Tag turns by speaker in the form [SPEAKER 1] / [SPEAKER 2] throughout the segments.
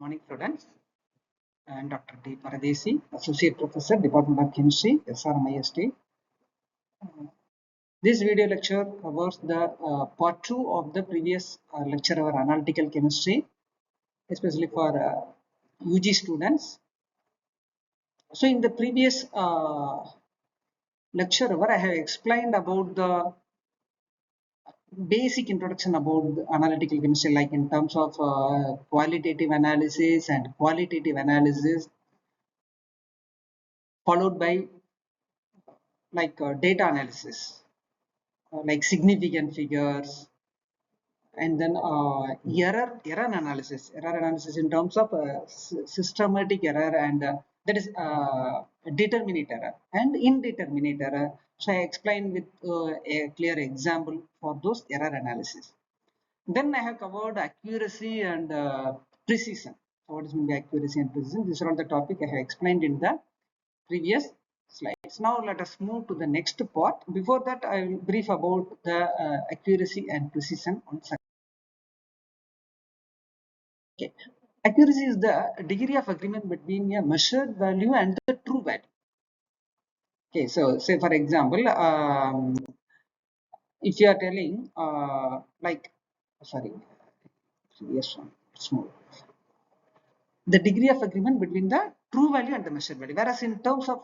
[SPEAKER 1] Morning students, I am Dr. D. Paradesi, Associate Professor, Department of Chemistry, SRMIST. This video lecture covers the part 2 of the previous lecture of Analytical Chemistry, especially for UG students. So in the previous lecture, I have explained about the basic introduction about analytical chemistry, like in terms of qualitative analysis and qualitative analysis, followed by like data analysis, like significant figures, and then error analysis in terms of systematic error, and that is determinate error and indeterminate error. So I explained with a clear example for those error analysis. Then I have covered accuracy and precision. So what is meant by accuracy and precision? These are all the topic I have explained in the previous slides. Now let us move to the next part. Before that, I will brief about the accuracy and precision on circuit. Okay. Accuracy is the degree of agreement between a measured value and the true value. Okay, so say for example, if you are telling it's more the degree of agreement between the true value and the measured value. Whereas in terms of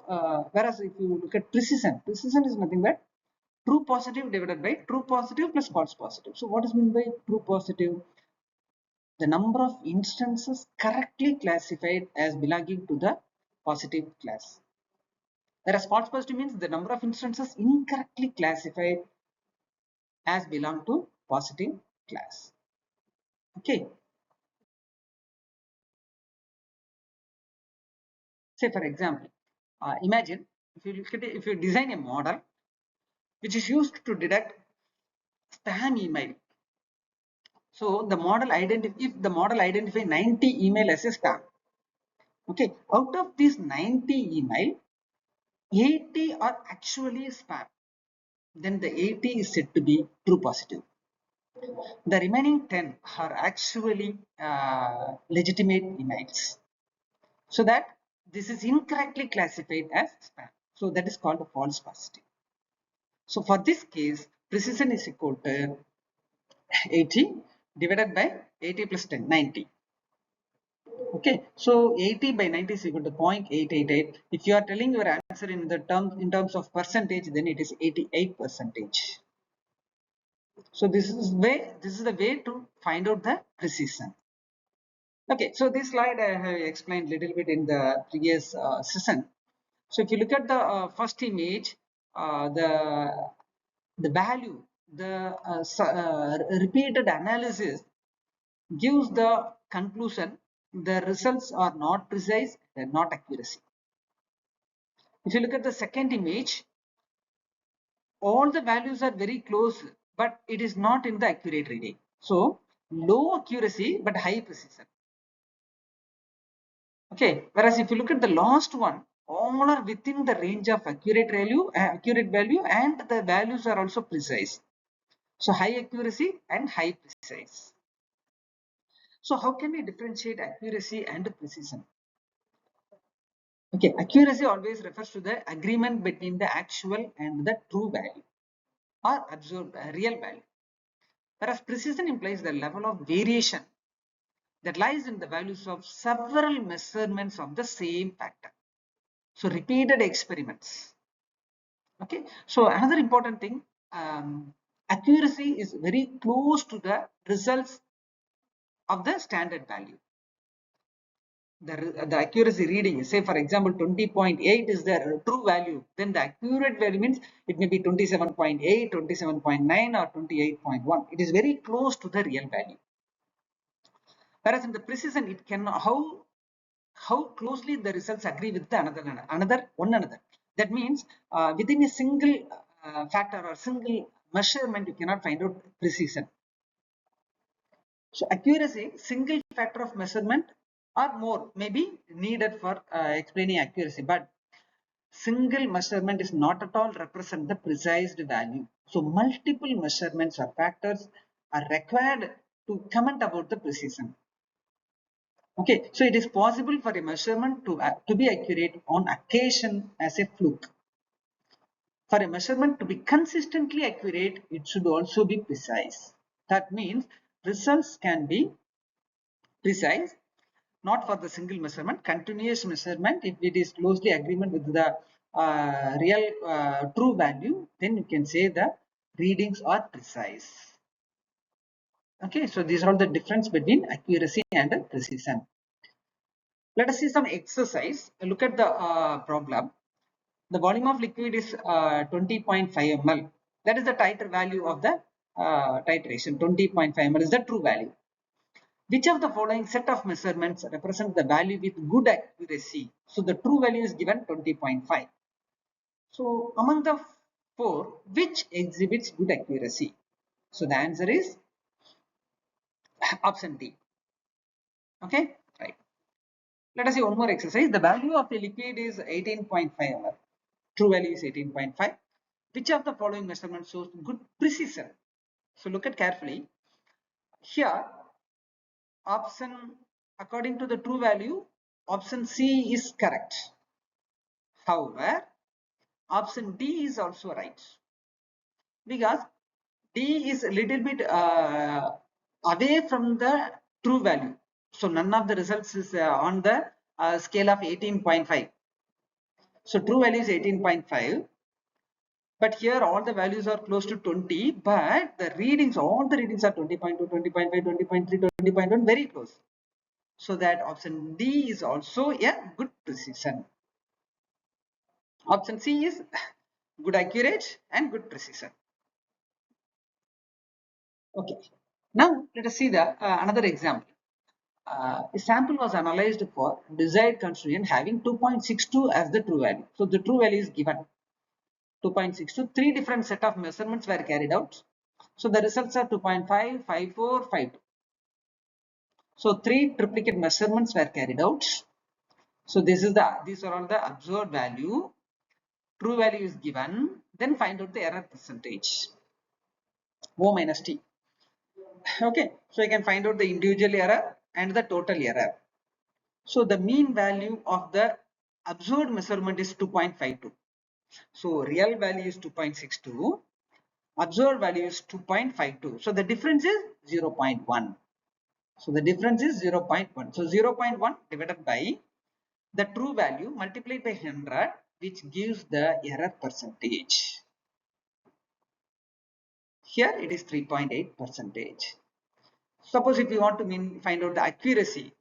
[SPEAKER 1] whereas if you look at precision is nothing but true positive divided by true positive plus false positive. So what is meant by true positive? The number of instances correctly classified as belonging to the positive class. Whereas false positive means the number of instances incorrectly classified as belong to positive class. Okay. Say for example, imagine if you design a model which is used to detect spam email. So the model if the model identify 90 email as a spam. Okay, out of these 90 email, 80 are actually spam. Then the 80 is said to be true positive. The remaining 10 are actually legitimate emails. So that this is incorrectly classified as spam. So that is called a false positive. So for this case, precision is equal to 80 divided by 80 plus 10, 90. Okay, so 80 by 90 is equal to 0.888. If you are telling your answer in terms of percentage, then it is 88%. So this is the way to find out the precision. Okay, so this slide I have explained a little bit in the previous session. So if you look at the first image, the value, the repeated analysis gives the conclusion the results are not precise and not accuracy. If you look at the second image, all the values are very close, but it is not in the accurate reading. So low accuracy but high precision. Okay, whereas if you look at the last one, all are within the range of accurate value, and the values are also precise. So high accuracy and high precise. So how can we differentiate accuracy and precision? Okay, accuracy always refers to the agreement between the actual and the true value or observed real value. Whereas precision implies the level of variation that lies in the values of several measurements of the same factor. So repeated experiments. Okay, so another important thing, accuracy is very close to the results of the standard value. The accuracy reading, say for example 20.8 is the true value, then the accurate value means it may be 27.8, 27.9 or 28.1. It is very close to the real value. Whereas in the precision, it can how closely the results agree with the another. That means within a single factor or single measurement, you cannot find out precision. So accuracy, single factor of measurement or more may be needed for explaining accuracy, but single measurement is not at all represent the precise value. So multiple measurements or factors are required to comment about the precision. Okay, so it is possible for a measurement to be accurate on occasion as a fluke. For a measurement to be consistently accurate, it should also be precise. That means results can be precise, not for the single measurement, continuous measurement. If it is closely agreement with the real true value, then you can say the readings are precise. Okay, so these are all the difference between accuracy and precision. Let us see some exercise. Look at the problem. The volume of liquid is 20.5 ml. That is the titer value of the titration. 20.5 ml is the true value. Which of the following set of measurements represent the value with good accuracy? So the true value is given 20.5. So among the four, which exhibits good accuracy? So the answer is option D. Okay, right. Let us see one more exercise. The value of a liquid is 18.5 ml. True value is 18.5. Which of the following measurements shows good precision? So look at carefully. Here, option according to the true value, option C is correct. However, option D is also right because D is a little bit away from the true value. So none of the results is on the scale of 18.5. So true value is 18.5. But here all the values are close to 20, but the readings, all the readings are 20.2, 20.5, 20.3, 20.1, very close. So that option D is also a good precision. Option C is good accurate and good precision. Okay. Now let us see the another example. A sample was analyzed for desired concentration having 2.62 as the true value. So the true value is given 2.62. Three different set of measurements were carried out. So the results are 2.5, 5.4, 5.2. So three triplicate measurements were carried out. So these are all the observed value. True value is given. Then find out the error percentage. O minus T. Okay. So you can find out the individual error and the total error. So the mean value of the observed measurement is 2.52. So real value is 2.62. Observed value is 2.52. So the difference is 0.1. So the difference is 0.1. So 0.1 divided by the true value multiplied by 100, which gives the error percentage. Here it is 3.8 percentage. Suppose if you want to find out the accuracy,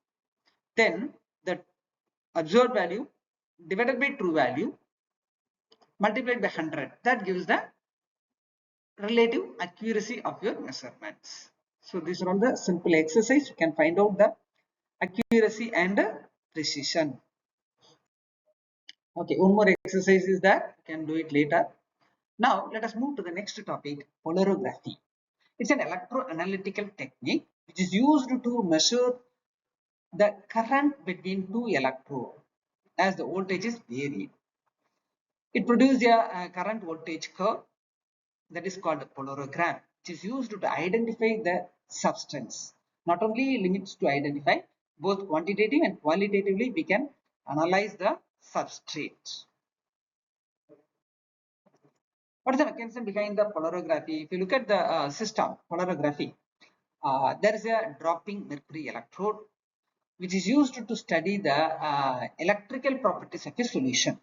[SPEAKER 1] then the observed value divided by true value multiplied by 100, that gives the relative accuracy of your measurements. So these are all the simple exercise. You can find out the accuracy and precision. Okay, one more exercise is that you can do it later. Now let us move to the next topic, polarography. It's an electroanalytical technique which is used to measure the current between two electrodes as the voltages vary. It produces a current voltage curve that is called a polarigram, which is used to identify the substance. Not only limits to identify, both quantitative and qualitatively we can analyze the substrate. What is the mechanism behind the polarography? If you look at the system, polarography, there is a dropping mercury electrode which is used to study the electrical properties of a solution.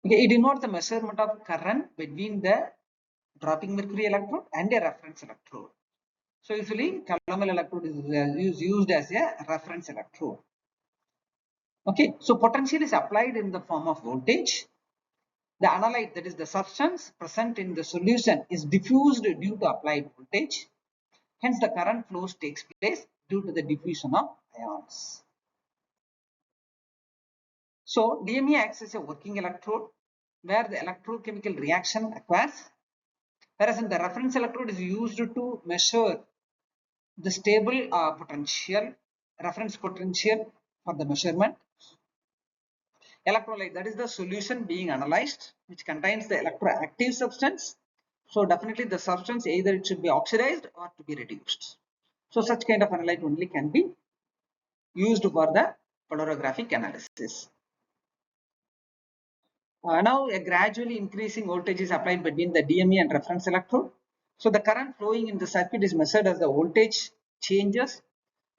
[SPEAKER 1] Okay, it denotes the measurement of current between the dropping mercury electrode and a reference electrode. So usually calomel electrode is used as a reference electrode. Okay, so potential is applied in the form of voltage. The analyte, that is the substance present in the solution, is diffused due to applied voltage. Hence the current flows takes place due to the diffusion of ions. So DME acts as a working electrode where the electrochemical reaction occurs, whereas in the reference electrode is used to measure the stable potential, reference potential for the measurement. Electrolyte, that is the solution being analyzed, which contains the electroactive substance. So definitely the substance either it should be oxidized or to be reduced. So such kind of analyte only can be used for the polarigraphic analysis. Now a gradually increasing voltage is applied between the DME and reference electrode. So the current flowing in the circuit is measured as the voltage changes.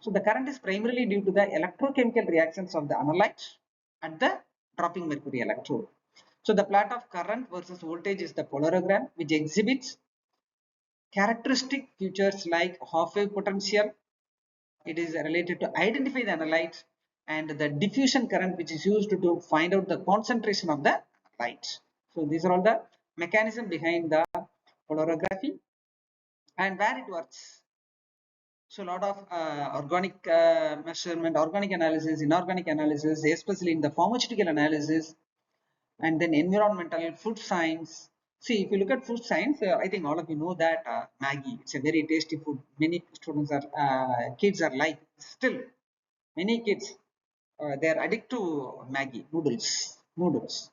[SPEAKER 1] So the current is primarily due to the electrochemical reactions of the analyte at the dropping mercury electrode. So the plot of current versus voltage is the polarigram, which exhibits characteristic features like half-wave potential. It is related to identify the analytes, and the diffusion current, which is used to find out the concentration of the light. So these are all the mechanism behind the polarigraphy and where it works. So a lot of organic measurement, organic analysis, inorganic analysis, especially in the pharmaceutical analysis, and then environmental, food science. See, if you look at food science, I think all of you know that Maggi, it's a very tasty food. Many students are, kids are like, still, many kids, they are addicted to Maggi, noodles.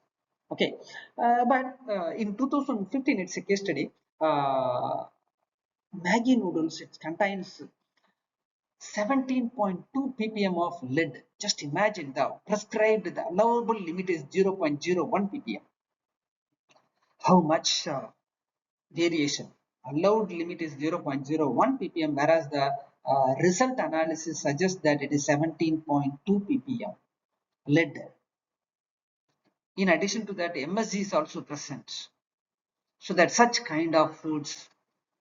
[SPEAKER 1] Okay, but in 2015, it's a case study. Maggi noodles, it contains 17.2 ppm of lead. Just imagine, the prescribed, the allowable limit is 0.01 ppm. How much variation? Allowed limit is 0.01 ppm, whereas the result analysis suggests that it is 17.2 ppm lead. In addition to that, MSG is also present, so that such kind of foods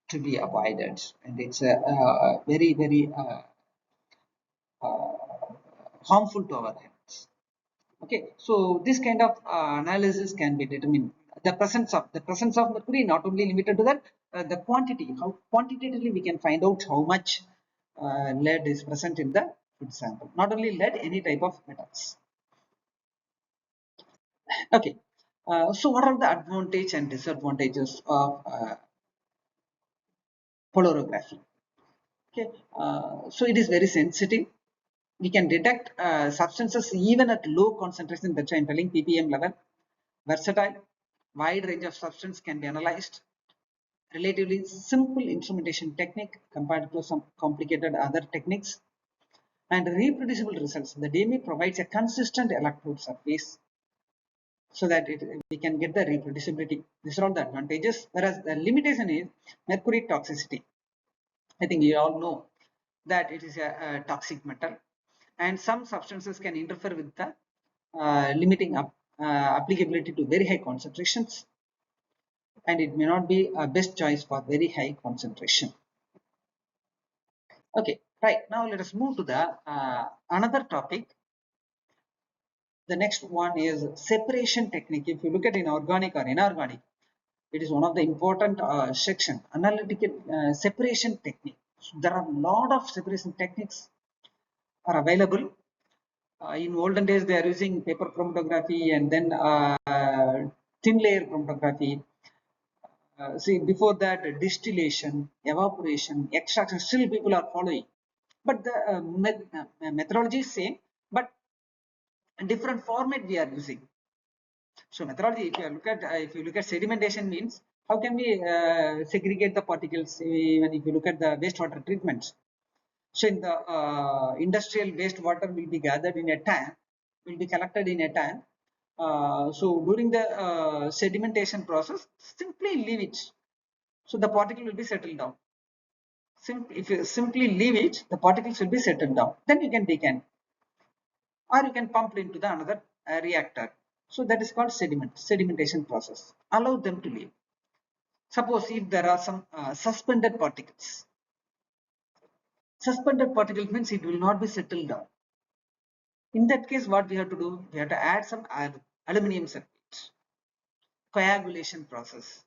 [SPEAKER 1] to be avoided, and it's very uh, harmful to our health. Okay, so this kind of analysis can be determined. The presence of mercury not only limited to that, the quantity, how quantitatively we can find out how much lead is present in the food sample. Not only lead, any type of metals. Okay, so what are the advantages and disadvantages of polarigraphy? Okay, so it is very sensitive. We can detect substances even at low concentration, that I'm telling ppm level. Versatile, wide range of substance can be analyzed. Relatively simple instrumentation technique compared to some complicated other techniques. And reproducible results. The DME provides a consistent electrode surface so that we can get the reproducibility. These are all the advantages. Whereas the limitation is mercury toxicity. I think you all know that it is a toxic metal, and some substances can interfere with the limiting up applicability to very high concentrations, and it may not be a best choice for very high concentration. Okay, right, now let us move to the another topic. The next one is separation technique. If you look at in organic or inorganic, it is one of the important section, analytical separation technique. So there are a lot of separation techniques are available. In olden days, they are using paper chromatography, and then thin layer chromatography. See, before that, distillation, evaporation, extraction, still people are following. But the methodology is same, but different format we are using. So methodology, if you look at sedimentation, means how can we segregate the particles? Even if you look at the wastewater treatments, so in the industrial wastewater will be gathered in a tank, will be collected in a tank. So during the sedimentation process, simply leave it. So the particle will be settled down. If you simply leave it, the particles will be settled down. Then you can decant, or you can pump into the another reactor. So that is called sedimentation process. Allow them to leave. Suppose if there are some suspended particles. Suspended particles means it will not be settled down. In that case, what we have to do? We have to add some aluminum sulfate, coagulation process.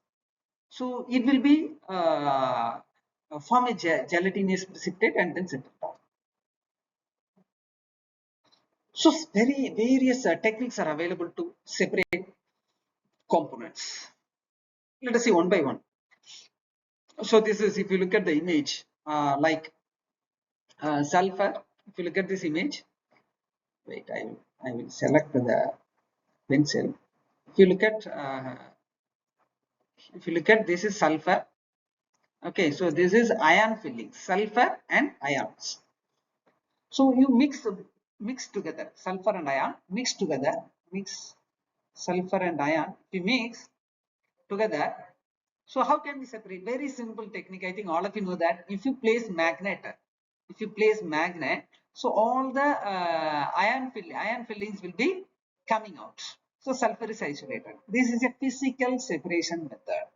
[SPEAKER 1] So it will be form a gelatinous precipitate and then settle down. So various techniques are available to separate components. Let us see one by one. So this is, if you look at the image, like sulfur. If you look at this image, wait, I will select the pencil. If you look at this is sulfur. Okay, so this is ion filling, sulfur and ions. So you mix together sulfur and ion, mix together, mix sulfur and ion, you mix together. So how can we separate? Very simple technique. I think all of you know that. If you place magnet, so all the ion fillings will be coming out. So sulfur is isolated. This is a physical separation method.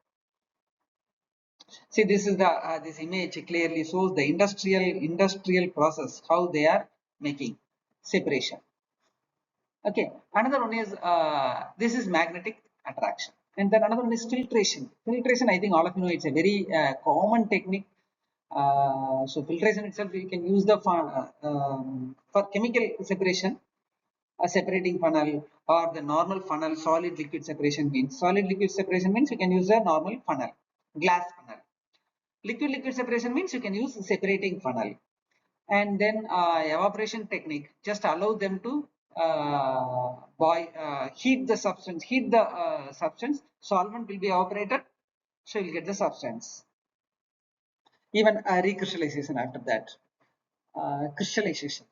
[SPEAKER 1] See, this is the this image clearly shows the industrial process, how they are making separation. Okay, another one is this is magnetic attraction, and then another one is filtration. Filtration, I think all of you know, it's a very common technique. So filtration itself, you can use the for chemical separation, a separating funnel, or the normal funnel. Solid liquid separation means you can use a normal funnel, glass funnel. Liquid liquid separation means you can use separating funnel. And then evaporation technique, just allow them to heat the substance, solvent will be evaporated, so you'll get the substance. Even recrystallization after that, crystallization.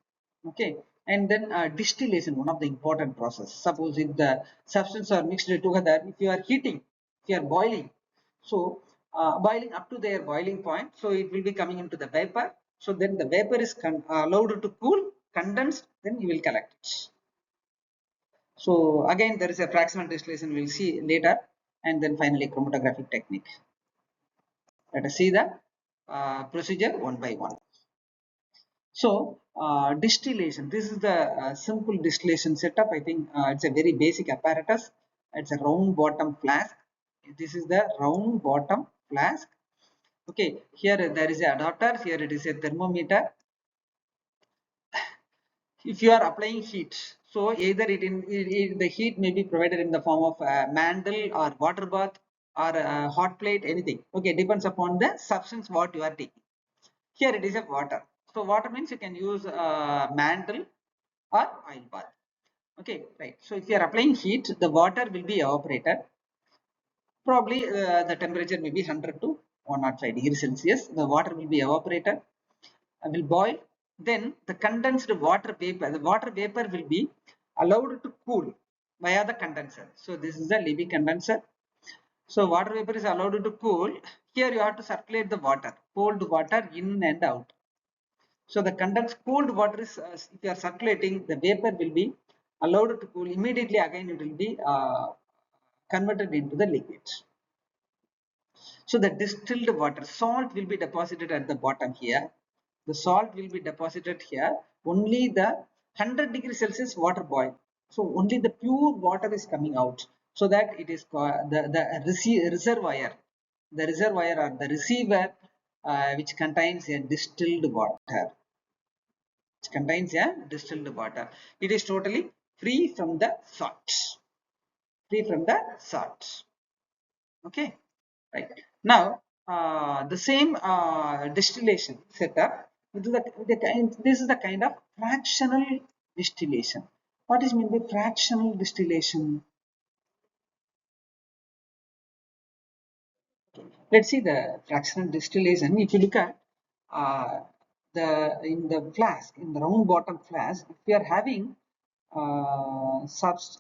[SPEAKER 1] Okay, and then distillation, one of the important process. Suppose if the substance are mixed together, if you are heating, if you are boiling, so boiling up to their boiling point, so it will be coming into the vapor. So then the vapor is allowed to cool, condensed, then you will collect it. So again, there is a fractional distillation, we'll see later. And then finally chromatographic technique. Let us see the procedure one by one. So distillation, this is the simple distillation setup. I think it's a very basic apparatus. It's a round bottom flask. This is the round bottom flask. Okay, here there is a adapter, here it is a thermometer. If you are applying heat, so either the heat may be provided in the form of mantle or water bath or hot plate, anything. Okay, depends upon the substance what you are taking. Here it is a water. So water means you can use mantle or oil bath. Okay, right. So if you are applying heat, the water will be evaporated. Probably the temperature may be 100 to 105 degrees Celsius. The water will be evaporated, will boil. Then the condensed water vapor will be allowed to cool via the condenser. So this is the Libby condenser. So water vapor is allowed to cool. Here you have to circulate the water, cold water in and out. So the condensed cold water is, if you are circulating, the vapor will be allowed to cool. Immediately again it will be converted into the liquid. So the distilled water, salt will be deposited at the bottom here. The salt will be deposited here. Only the 100 degrees Celsius water boil. So only the pure water is coming out. So that it is the reservoir, or the receiver, which contains a distilled water. Which contains a distilled water. It is totally free from the salts. Free from the salts. Okay, right. Now the same distillation setup. This is the kind of fractional distillation. What is meant by fractional distillation? Okay. Let's see the fractional distillation. If you look at in the flask, in the round bottom flask, if we are having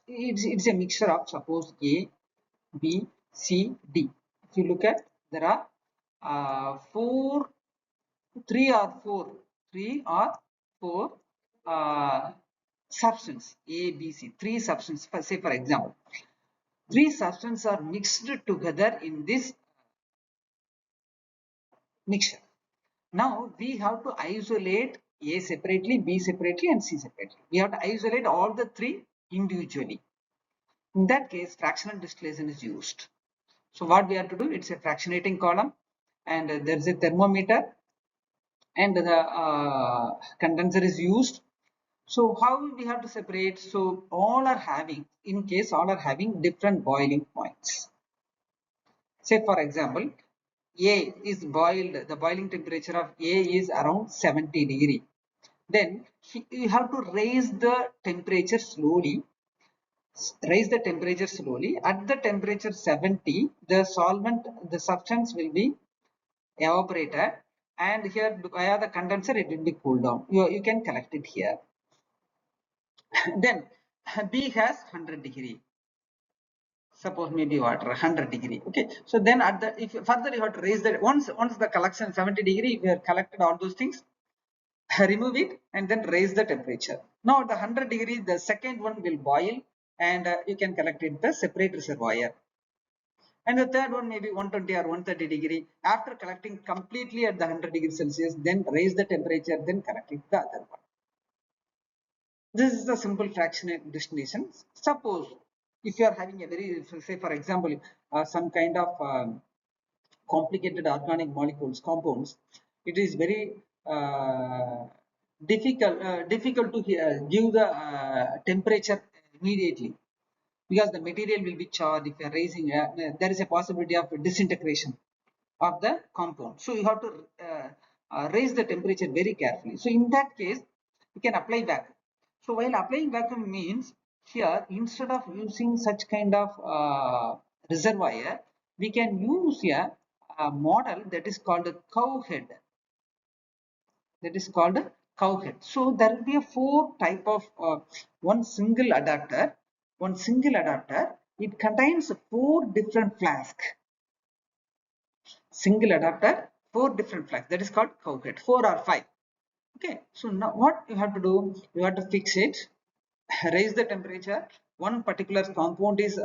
[SPEAKER 1] it's a mixture of, suppose, A, B, C, D. If you look at, there are three or four substance A, B, C. Three substances. Say for example, three substances are mixed together in this mixture. Now we have to isolate A separately, B separately, and C separately. We have to isolate all the three individually. In that case, fractional distillation is used. So what we have to do, it's a fractionating column, and there is a thermometer, and the condenser is used. So how we have to separate? So all are having different boiling points. Say for example, A is boiled, the boiling temperature of A is around 70 degree. Then you have to raise the temperature slowly. At the temperature 70, the substance will be evaporated. and here via the condenser it will be cooled down. You can collect it here. Then B has 100 degree. Suppose maybe water 100 degree. Okay, so then at the if further you have to raise that once the collection 70 degree, if you have collected all those things, remove it and then raise the temperature. Now at the 100 degree, the second one will boil, and you can collect it the separate reservoir. And the third one maybe 120 or 130 degree. After collecting completely at the 100 degrees Celsius, then raise the temperature, then collect it the other one. This is the simple fractional distillation. Suppose if you are having a very, say for example, some kind of complicated organic molecules, compounds, it is very difficult to give the temperature immediately, because the material will be charged. If you are raising, there is a possibility of disintegration of the compound. So you have to raise the temperature very carefully. So in that case, you can apply vacuum. So while applying vacuum means, here instead of using such kind of reservoir, we can use a model that is called a cow head. That is called a cow head. So there will be a four type of one single adapter. One single adapter. It contains four different flasks. Single adapter, four different flags. That is called cow head. 4 or 5. Okay. So now what you have to do? You have to fix it, raise the temperature. One particular compound is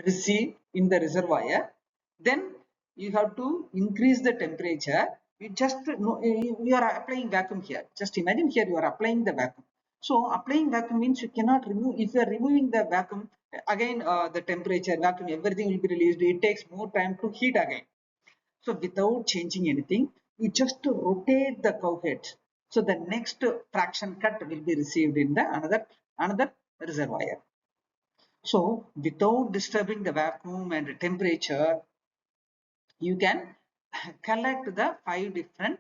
[SPEAKER 1] received in the reservoir. Then you have to increase the temperature. You just you are applying vacuum here. Just imagine here you are applying the vacuum. So applying vacuum means you cannot remove. If you are removing the vacuum, again the temperature, vacuum, everything will be released. It takes more time to heat again. So without changing anything, you just rotate the cow head. So the next fraction cut will be received in the another reservoir. So without disturbing the vacuum and the temperature, you can collect the 5 different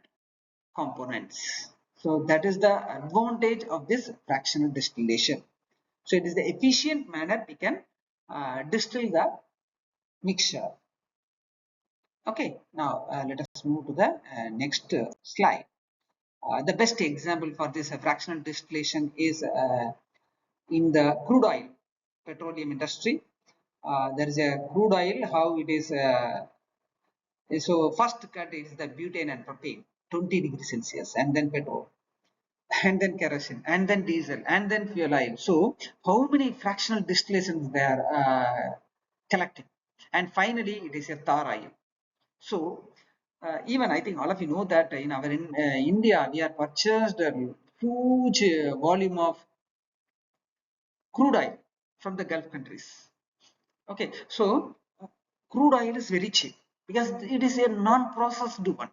[SPEAKER 1] components. So that is the advantage of this fractional distillation. So it is the efficient manner we can distill the mixture. Okay, now let us move to the next slide. The best example for this fractional distillation is in the crude oil petroleum industry. There is a crude oil, how it is. So first cut is the butane and propane, 20 degrees Celsius, and then petrol, and then kerosene, and then diesel, and then fuel oil. So how many fractional distillations they are collecting? And finally, it is a tar oil. So even I think all of you know that in our India, we are purchased a huge volume of crude oil from the Gulf countries. Okay, so crude oil is very cheap because it is a non-processed one.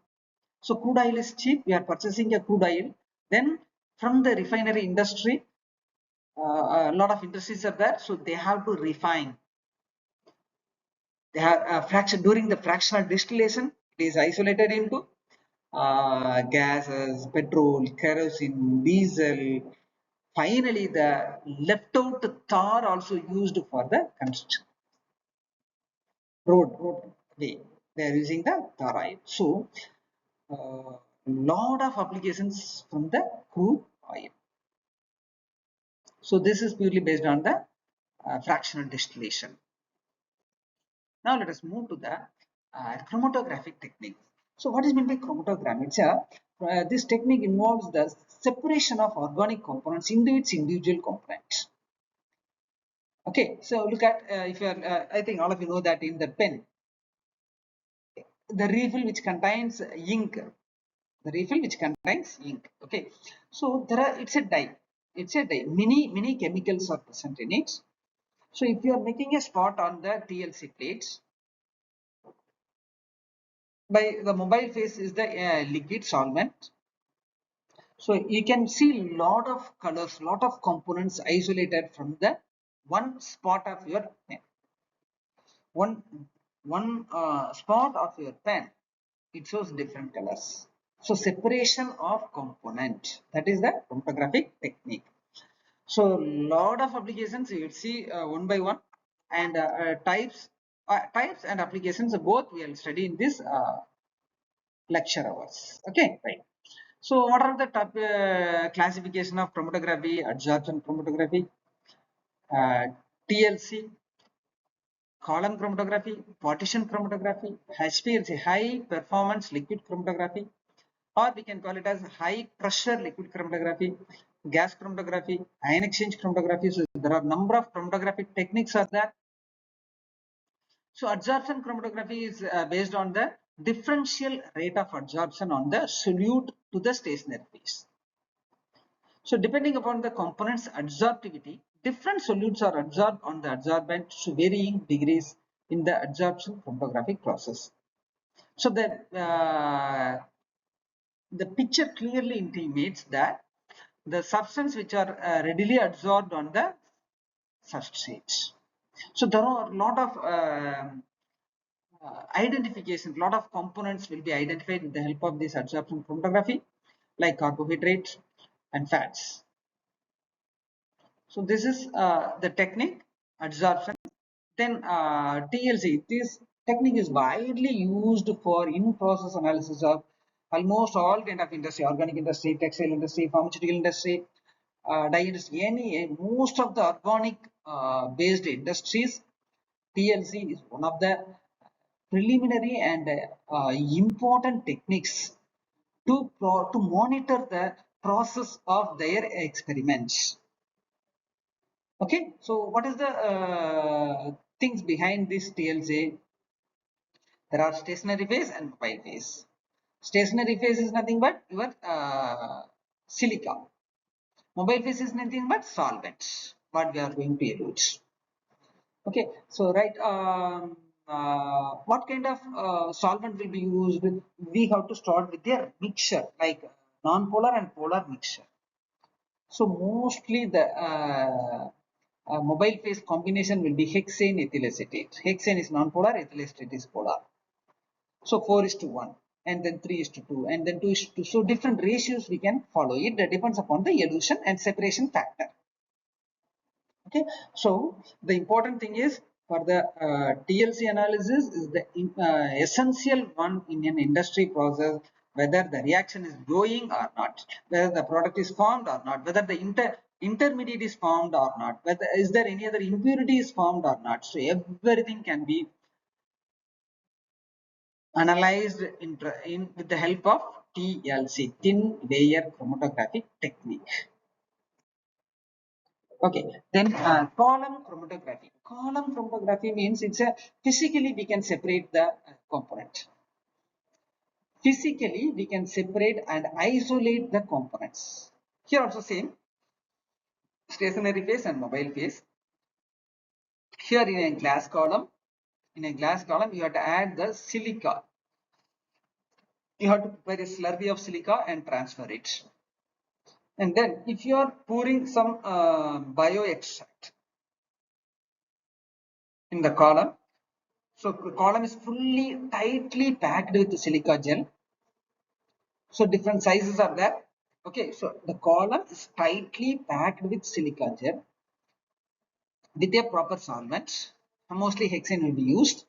[SPEAKER 1] So crude oil is cheap. We are purchasing a crude oil. Then from the refinery industry, a lot of industries are there. So they have to refine. They have fraction during the fractional distillation. It is isolated into gases, petrol, kerosene, diesel. Finally, the left out tar also used for the construction. Road way. They are using the tar oil. So, lot of applications from the crude oil. So, this is purely based on the fractional distillation. Now, let us move to the chromatographic technique. So, what is meant by chromatography? This technique involves the separation of organic components into its individual components. Okay, so look at if you are, I think all of you know that in the pen, the refill which contains ink, the refill which contains ink. Okay, so there are it's a dye, many chemicals are present in it. So if you are making a spot on the TLC plates, by the mobile phase is the liquid solvent. So you can see lot of colors, lot of components isolated from the one spot of your pen. One spot of your pen, it shows different colors. So separation of component, that is the chromatographic technique. So lot of applications you will see one by one, and types and applications both we will study in this lecture hours. Okay, right. So what are the top classification of chromatography, adsorption chromatography, TLC, column chromatography, partition chromatography, HPLC, high performance liquid chromatography, or we can call it as high pressure liquid chromatography, gas chromatography, ion exchange chromatography. So there are number of chromatographic techniques are there. So adsorption chromatography is based on the differential rate of adsorption on the solute to the stationary phase. So depending upon the component's adsorptivity, different solutes are adsorbed on the adsorbent to varying degrees in the adsorption chromatographic process. So the picture clearly intimates that the substance which are readily adsorbed on the substrates. So there are a lot of identification, a lot of components will be identified with the help of this adsorption chromatography, like carbohydrates and fats. So this is the technique adsorption. Then TLC. This technique is widely used for in-process analysis of almost all kind of industry: organic industry, textile industry, pharmaceutical industry, dye industry. Most of the organic based industries, TLC is one of the preliminary and important techniques to monitor the process of their experiments. Okay, so what is the things behind this TLC? There are stationary phase and mobile phase. Stationary phase is nothing but your silica. Mobile phase is nothing but solvents. What we are going to use. Okay, so right, what kind of solvent will be used? We have to start with their mixture, like non-polar and polar mixture. So mostly the mobile phase combination will be hexane ethyl acetate. Hexane is non-polar, ethyl acetate is polar. So 4:1, and then 3:2, and then 2:2. So different ratios we can follow. It depends upon the elution and separation factor. Okay, so the important thing is for the TLC analysis is the essential one in an industry process, whether the reaction is going or not, whether the product is formed or not, whether the intermediate is formed or not, whether is there any other impurity is formed or not. So everything can be analyzed with the help of TLC, thin layer chromatographic technique. Okay, then column chromatography. Column chromatography means it's a physically we can separate the component. Physically we can separate and isolate the components. Here also same, stationary phase and mobile phase. Here in a glass column, you have to add the silica. You have to prepare a slurry of silica and transfer it. And then if you are pouring some bioextract in the column, so the column is fully tightly packed with silica gel. So different sizes are there. Okay, so the column is tightly packed with silica gel with a proper solvent. Mostly hexane will be used.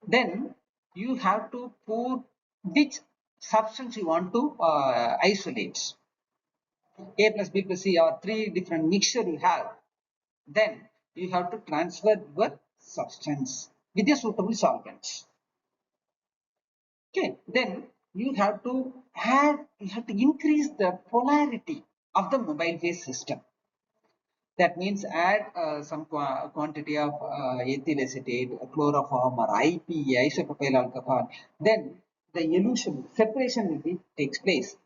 [SPEAKER 1] Then you have to pour which substance you want to isolate. A plus B plus C or three different mixture you have. Then you have to transfer your substance with a suitable solvent. Okay, then you have to increase the polarity of the mobile phase system. That means add some quantity of ethyl acetate, chloroform, or IPA, isopropyl alcohol. Then the elution, separation will be takes place.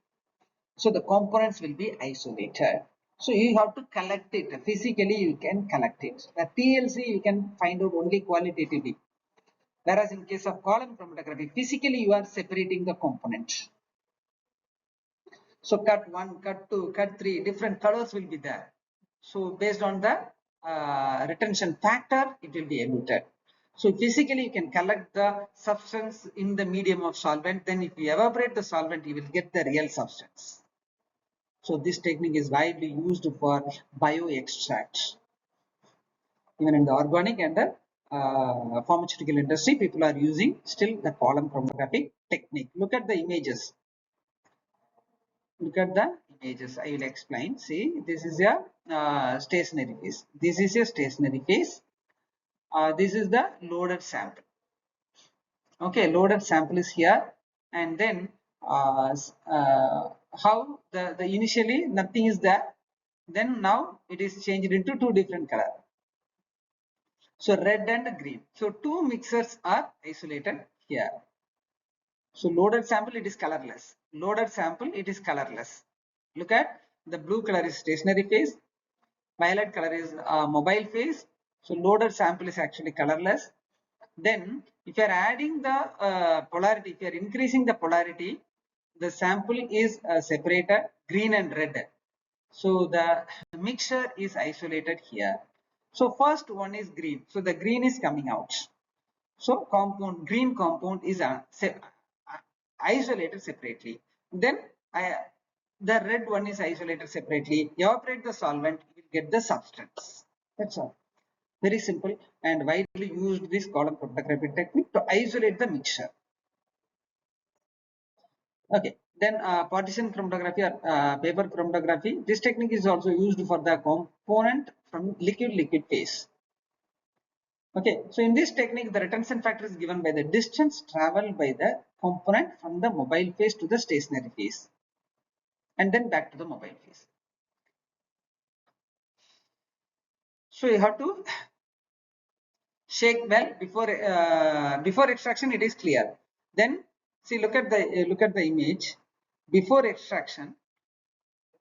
[SPEAKER 1] So the components will be isolated. So you have to collect it physically. You can collect it. The TLC you can find out only qualitatively. Whereas in case of column chromatography, physically you are separating the components. So cut 1, cut 2, cut 3, different colors will be there. So based on the retention factor, it will be emitted. So physically you can collect the substance in the medium of solvent. Then if you evaporate the solvent, you will get the real substance. So this technique is widely used for bioextracts, even in the organic and the pharmaceutical industry, people are using still the column chromatography technique. Look at the images. Look at the images. I will explain. See, this is a stationary phase. This is a stationary phase. This is the loaded sample. Okay, loaded sample is here, and then how the initially nothing is there, then now it is changed into two different color. So red and green. So two mixers are isolated here. So loaded sample, it is colorless. Loaded sample, it is colorless. Look at the blue color is stationary phase. Violet color is mobile phase. So loaded sample is actually colorless. Then if you are adding the polarity, if you are increasing the polarity, the sample is separated green and red. So the mixture is isolated here. So first one is green. So the green is coming out. So green compound is isolated separately. Then the red one is isolated separately. Evaporate the solvent, you will get the substance. That's all. Very simple and widely used this column chromatography technique to isolate the mixture. Okay, then partition chromatography or paper chromatography. This technique is also used for the component from liquid phase. Okay, so in this technique, the retention factor is given by the distance traveled by the component from the mobile phase to the stationary phase, and then back to the mobile phase. So you have to shake well before extraction. It is clear. Then see, look at the image. Before extraction,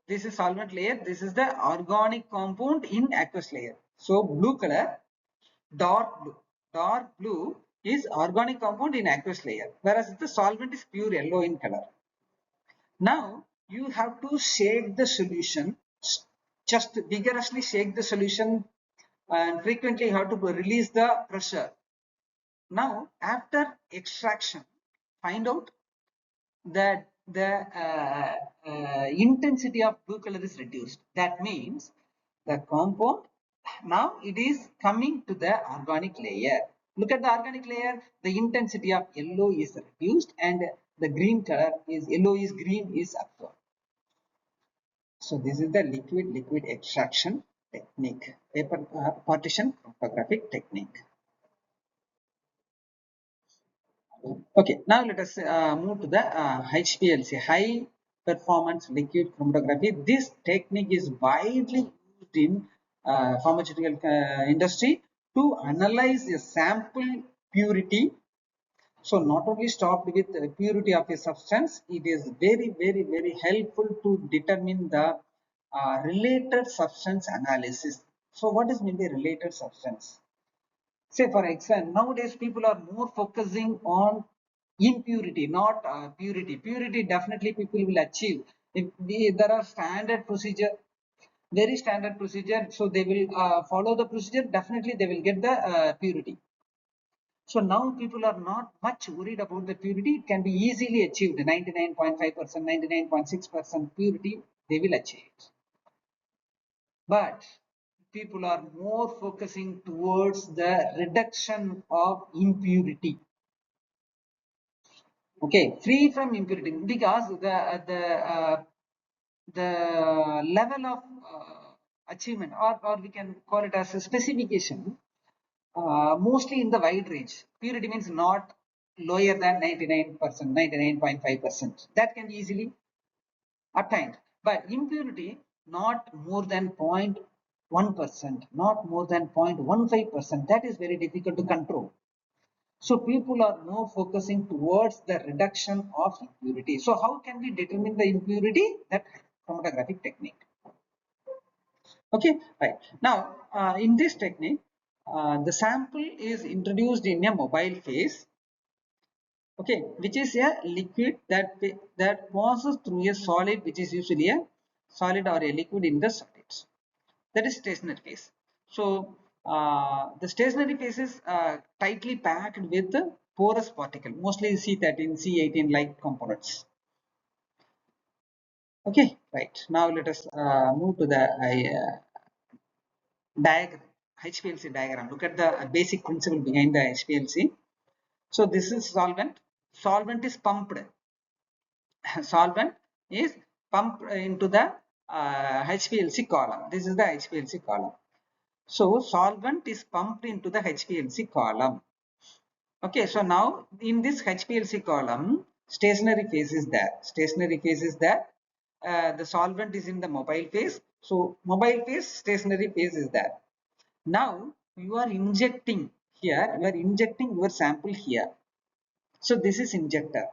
[SPEAKER 1] this is solvent layer. This is the organic compound in aqueous layer. So blue color, dark blue is organic compound in aqueous layer, whereas the solvent is pure yellow in color. Now you have to shake the solution, just vigorously shake the solution, and frequently you have to release the pressure. Now after extraction, find out that the intensity of blue color is reduced. That means the compound now it is coming to the organic layer. Look at the organic layer, the intensity of yellow is reduced and the green color is yellow is green is absorbed. So this is the liquid extraction technique, paper partition chromatographic technique. Okay, now let us move to the HPLC, high performance liquid chromatography. This technique is widely used in pharmaceutical industry to analyze a sample purity. So not only stopped with the purity of a substance, it is very helpful to determine the related substance analysis. So what is mean by related substance? Say for example, nowadays people are more focusing on impurity, not purity. Purity definitely people will achieve. If there are standard procedure, very standard procedure, so they will follow the procedure, definitely they will get the purity. So now people are not much worried about the purity. It can be easily achieved. 99.5%, 99.6% purity, they will achieve it. But people are more focusing towards the reduction of impurity. Okay, free from impurity, because the level of achievement, or we can call it as a specification, mostly in the wide range. Purity means not lower than 99%, 99.5%. That can be easily attained. But impurity not more than 0.1%, not more than 0.15%. That is very difficult to control. So people are more focusing towards the reduction of impurity. So how can we determine the impurity? That chromatographic technique. Okay, right. Now in this technique, the sample is introduced in a mobile phase. Okay, which is a liquid that passes through a solid, which is usually a solid or a liquid in the solids. That is stationary phase. So the stationary phase is tightly packed with the porous particle, mostly C13, C18 like components. Okay, right. Now let us move to the diagram. HPLC diagram. Look at the basic principle behind the HPLC. So this is solvent. Solvent is pumped. Solvent is pumped into the HPLC column. This is the HPLC column. So solvent is pumped into the HPLC column. Okay, so now in this HPLC column, stationary phase is there. Stationary phase is there. The solvent is in the mobile phase. So mobile phase, stationary phase is there. Now you are injecting here, you are injecting your sample here. So this is injector.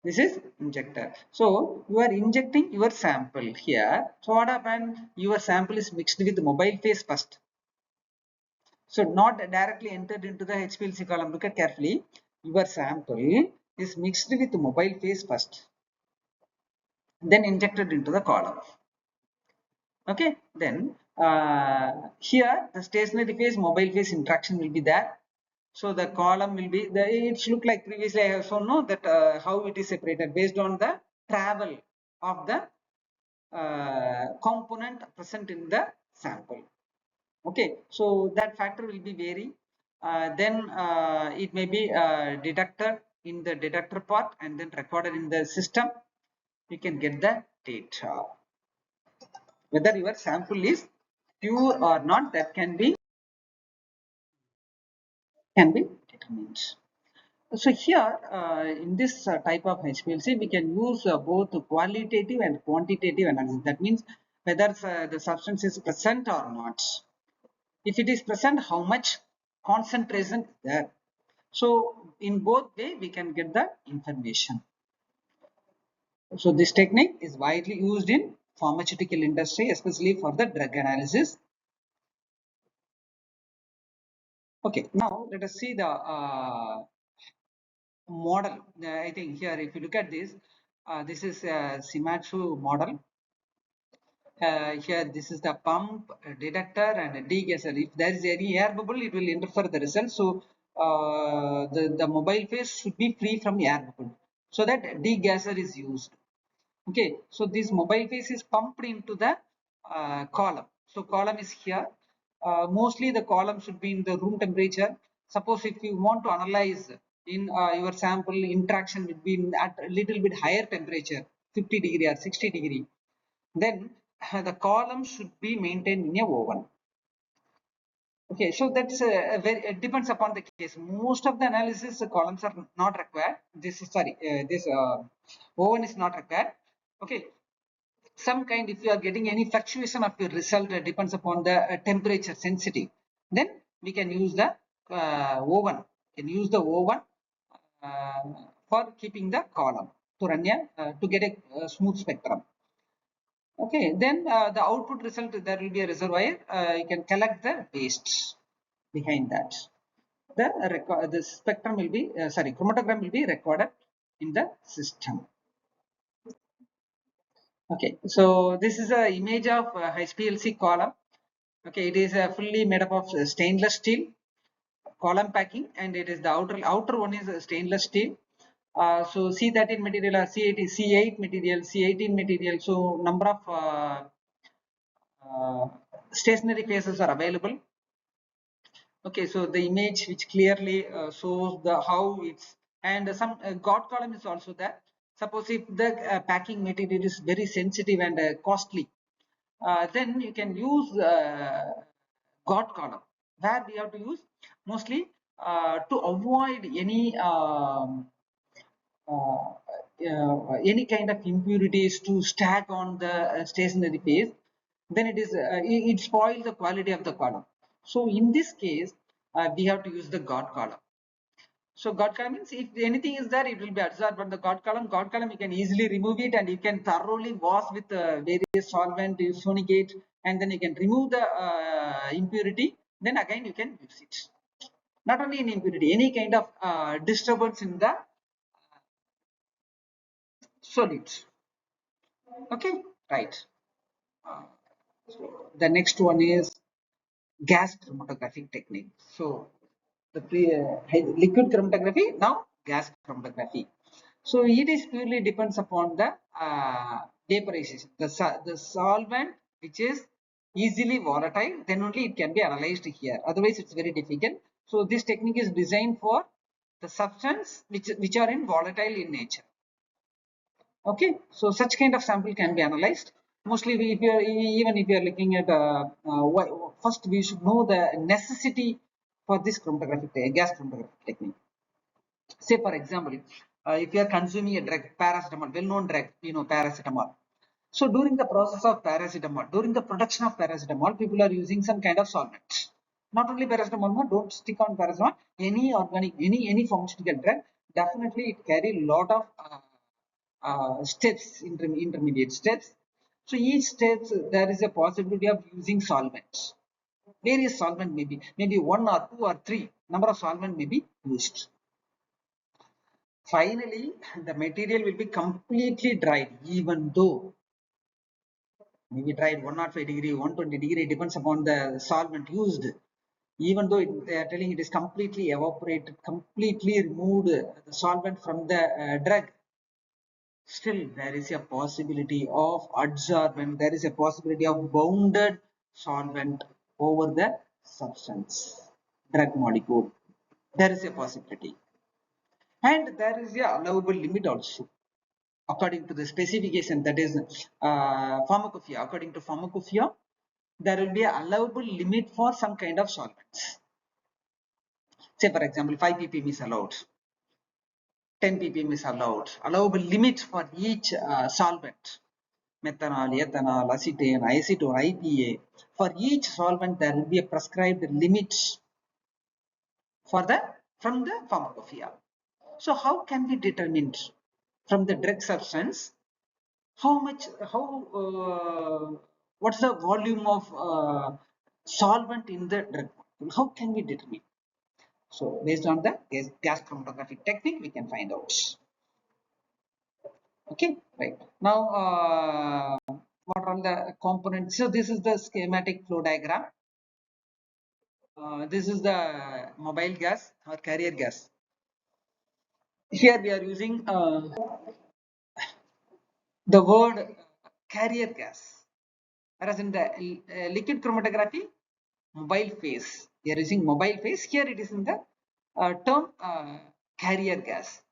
[SPEAKER 1] This is injector. So you are injecting your sample here. So what happened? Your sample is mixed with the mobile phase first. So not directly entered into the HPLC column. Look at carefully. Your sample is mixed with the mobile phase first, then injected into the column. Okay, then here the stationary phase, mobile phase interaction will be there. So the column will be the, it should look like previously I have shown no that how it is separated based on the travel of the component present in the sample. Okay, so that factor will be vary. Then it may be detected in the detector part and then recorded in the system. You can get the data. Whether your sample is pure or not, that can be determined. So here in this type of HPLC, we can use both qualitative and quantitative analysis. That means whether the substance is present or not. If it is present, how much concentration is there. So in both way, we can get the information. So this technique is widely used in pharmaceutical industry, especially for the drug analysis. Okay, now let us see the model. I think here, if you look at this, this is a Shimatsu model. Here, this is the pump, detector, and a degasser. If there is any air bubble, it will interfere the result. So the mobile phase should be free from air bubble, so that degasser is used. Okay, so this mobile phase is pumped into the column. So column is here. Mostly the column should be in the room temperature. Suppose if you want to analyze in your sample, interaction will be at a little bit higher temperature, 50 degree or 60 degree. Then the column should be maintained in a oven. Okay, so that's very, it depends upon the case. Most of the analysis columns are not required. This is sorry, this oven is not required. Okay, some kind, if you are getting any fluctuation of your result, depends upon the temperature sensitive, then we can use the oven. Can use the oven uh, for keeping the column to run to get a smooth spectrum. Okay, then the output result, there will be a reservoir. You can collect the waste behind that. The spectrum will be sorry, chromatogram will be recorded in the system. Okay, so this is a image of HPLC column. Okay, it is fully made up of stainless steel column packing, and it is the outer one is stainless steel. So C13 material or C8 material, C18 material. So number of stationary phases are available. Okay, so the image which clearly shows the how it's, and some God column is also there. Suppose if the packing material is very sensitive and costly, then you can use God column, where we have to use mostly to avoid any kind of impurities to stack on the stationary phase. Then it spoils the quality of the column. So in this case, we have to use the God column. So God column means if anything is there, it will be absorbed by the God column. God column, you can easily remove it, and you can thoroughly wash with various solvent, you sonicate, and then you can remove the impurity. Then again you can use it. Not only in impurity, any kind of disturbance in the solutes. Okay, right. So the next one is gas chromatographic technique. So the liquid chromatography, now gas chromatography. So it is purely depends upon the vaporization. The solvent which is easily volatile, then only it can be analyzed here. Otherwise, it's very difficult. So this technique is designed for the substance which are in volatile in nature. Okay, so such kind of sample can be analyzed. Mostly, if you are even if you are looking at first we should know the necessity for this chromatographic gas chromatographic technique. Say for example, if you are consuming a drug, paracetamol, well-known drug, paracetamol. So during the process of paracetamol, during the production of paracetamol, people are using some kind of solvent. Not only paracetamol, no, don't stick on paracetamol. Any organic, any pharmaceutical drug, definitely it carry a lot of steps, intermediate steps. So each steps there is a possibility of using solvents. Various solvent maybe one or two or three number of solvent may be used. Finally, the material will be completely dried, even though maybe dried 105 degree, 120 degree, depends upon the solvent used. Even though they are telling it is completely evaporated, completely removed the solvent from the drug, still there is a possibility of adsorbent, there is a possibility of bounded solvent over the substance, drug molecule. There is a possibility. And there is a allowable limit also according to the specification, that is pharmacopoeia. According to pharmacopoeia, there will be an allowable limit for some kind of solvents. Say for example, 5 ppm is allowed, 10 ppm is allowed. Allowable limit for each solvent. Methanol, ethanol, acetane, acetone, IPA. For each solvent, there will be a prescribed limit for the from the pharmacopoeia. So how can we determine from the drug substance how much, how, what's the volume of solvent in the drug molecule? How can we determine? So based on the gas chromatographic technique, we can find out. Okay, right. Now, what are the components? So this is the schematic flow diagram. This is the mobile gas or carrier gas. Here we are using the word carrier gas. Whereas in the liquid chromatography, mobile phase, we are using mobile phase. Here it is in the term carrier gas.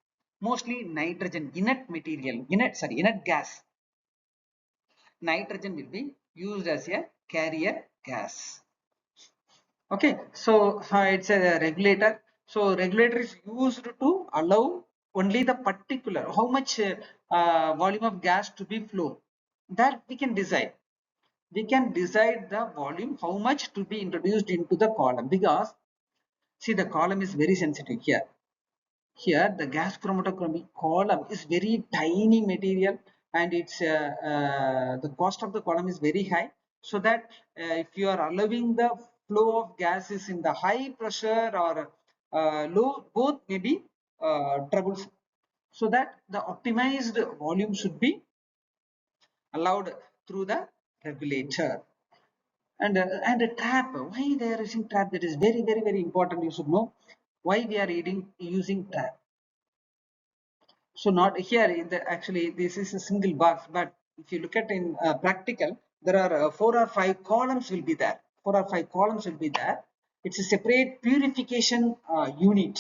[SPEAKER 1] Mostly nitrogen, inert material, inert gas. Nitrogen will be used as a carrier gas. Okay, so it's a regulator. So regulator is used to allow only the particular how much volume of gas to be flow. That we can decide. We can decide the volume, how much to be introduced into the column, because see the column is very sensitive here. Here the gas chromatography column is very tiny material, and it's the cost of the column is very high. So that if you are allowing the flow of gases in the high pressure or low, both may be troublesome. So that the optimized volume should be allowed through the regulator. And a trap, why they are using trap? That is very important. You should know why we are using trap. So not here in the, actually this is a single box, but if you look at in practical, there are 4 or 5 columns will be there. 4 or 5 columns will be there. It's a separate purification unit.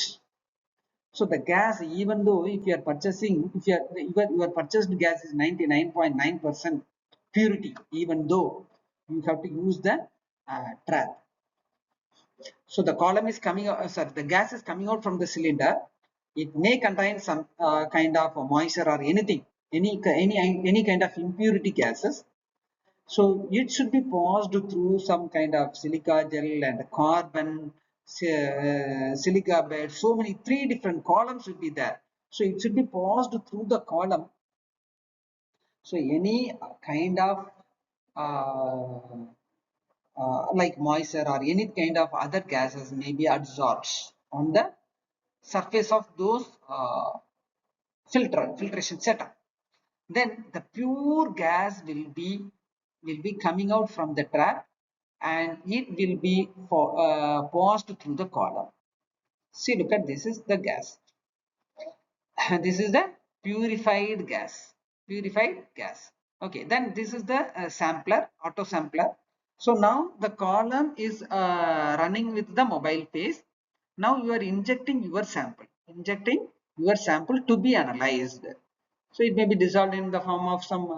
[SPEAKER 1] So the gas, even though if you are purchasing, if your purchased gas is 99.9% purity, even though you have to use the trap. So the column is coming out, sorry, the gas is coming out from the cylinder. It may contain some kind of moisture or anything, any kind of impurity gases. So it should be passed through some kind of silica gel and carbon, silica bed. So many 3 different columns will be there. So it should be passed through the column. So any kind of uh, like moisture or any kind of other gases may be absorbed on the surface of those filtration setup. Then the pure gas will be coming out from the trap, and it will be passed through the column. See, look at this is the gas. This is the purified gas. Purified gas. Okay, then this is the sampler, auto sampler. So now the column is running with the mobile phase. Now you are injecting your sample to be analyzed. So it may be dissolved in the form of some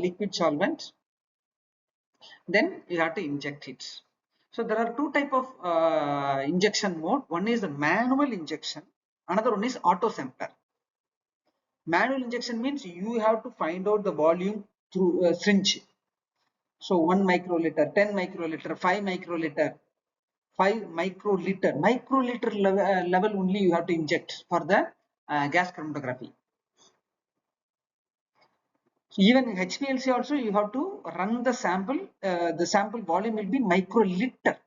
[SPEAKER 1] liquid solvent. Then you have to inject it. So there are two type of injection mode. One is the manual injection. Another one is auto sampler. Manual injection means you have to find out the volume through a syringe. So 1 microliter, 10 microliter, 5 microliter, 5 microliter level only you have to inject for the gas chromatography. So even in HPLC also you have to run the sample. The sample volume will be microliter.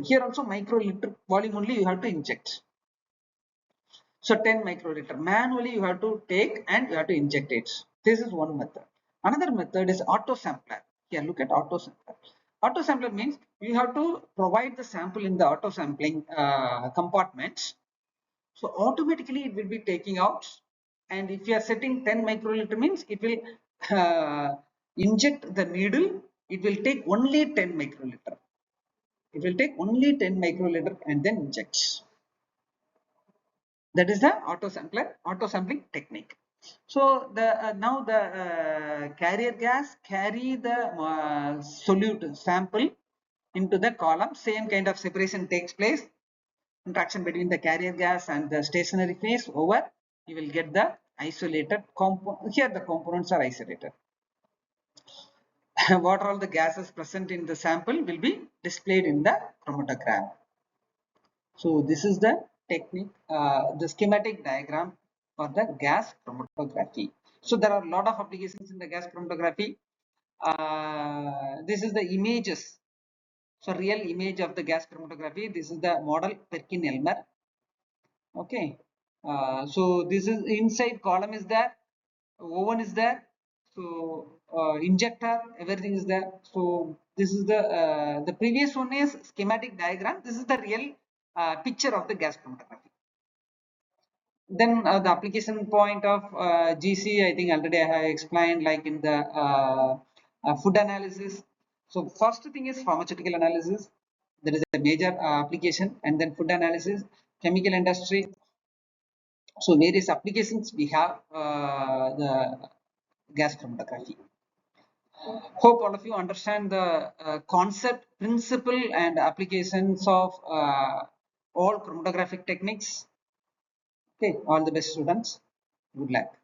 [SPEAKER 1] Here also microliter volume only you have to inject. So 10 microliter manually you have to take and you have to inject it. This is one method. Another method is auto sampler. Here look at auto sampler. Auto sampler means you have to provide the sample in the auto sampling compartments. So automatically it will be taking out, and if you are setting 10 microliter means it will inject the needle. It will take only 10 microliter. It will take only 10 microliter and then inject. That is the auto sampling technique. So the now the carrier gas carry the solute sample into the column. Same kind of separation takes place. Interaction between the carrier gas and the stationary phase over. You will get the isolated component. Here the components are isolated. What are all the gases present in the sample will be displayed in the chromatogram. So this is the technique, the schematic diagram for the gas chromatography. So there are a lot of applications in the gas chromatography. This is the images. So real image of the gas chromatography. This is the model Perkin-Elmer. Okay. So this is inside column is there, oven is there. So injector, everything is there. So this is the previous one is schematic diagram. This is the real picture of the gas chromatography. Then the application point of GC, I think already I have explained, like in the food analysis. So first thing is pharmaceutical analysis. There is a major application, and then food analysis, chemical industry. So various applications we have the gas chromatography. Hope all of you understand the concept, principle, and applications of all chromatographic techniques. Okay, all the best students. Good luck.